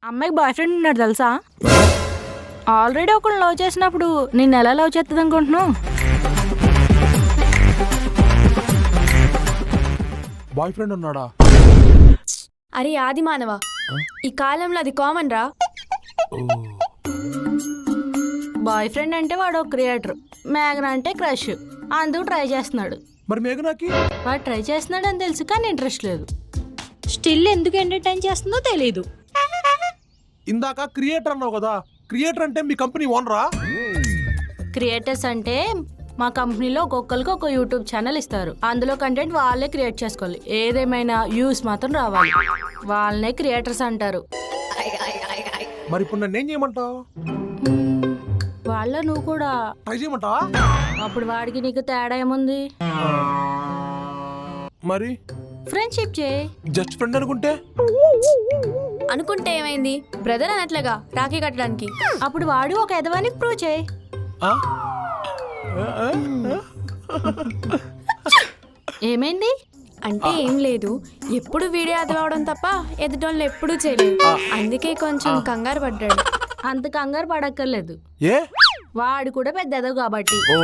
అమ్మాయికి boy friend ఉన్నాడు తెలుసా? ఆల్రెడీ ఒకళ్ళు లవ్ చేసినప్పుడు నిన్ను ఎలా లవ్ చేస్తుంది అనుకుంటున్నావు? బాయ్ ఫ్రెండ్ ఉన్నాడా? అరే ఆది మానవ, ఈ కాలంలో అది కామన్ రా. బాయ్ ఫ్రెండ్ అంటే వాడు ఒక క్రియేటర్, మేఘన అంటే క్రష్, అందుకు ట్రై చేస్తున్నాడు. మరి మేఘనాకి వాడు ట్రై చేస్తున్నాడు అని తెలుసు కానీ ఇంట్రెస్ట్ లేదు. స్టిల్ ఎందుకు ఎంటర్టైన్ చేస్తుందో తెలీదు. ఇందాక క్రియేటర్ అన్నావు కదా, క్రియేటర్ అంటే మీ కంపెనీ ఓనరా? క్రియేటర్స్ అంటే మా కంపెనీలో ఒక్కొక్కరికి ఒక యూట్యూబ్ ఛానల్ ఇస్తారు. అందులో కంటెంట్ వాళ్ళే క్రియేట్ చేసుకోవాలి. ఏదేమైనా వ్యూస్ మాత్రం రావాలి. వాళ్ళనే క్రియేటర్స్ అంటారు. మరి ఇప్పుడు నన్ను ఏం చేయమంటావు? వాళ్ళ నువ్వు కూడా ట్రై చేయమంటావా? అప్పుడు వాడికి నీకు తేడా ఏముంది? మరి ఫ్రెండ్షిప్ చేయి. జస్ట్ ఫ్రెండ్ అనుకుంటే అనుకుంటే ఏమైంది, బ్రదర్ అనట్లేగా రాఖీ కట్టడానికి. అప్పుడు వాడు ఒక ఎదవానికి ప్రూవ్ చేయి. ఆ? ఏమైంది? అంటే ఏం లేదు, ఎప్పుడు వీడియో అదవడం తప్ప ఎదుటోళ్ళు ఎప్పుడూ చేయలేదు. అందుకే కొంచెం కంగారు పడ్డాడు. అంత కంగారు పడక్కర్లేదు, ఏ వాడు కూడా పెద్ద ఎదవ కాబట్టి. ఓ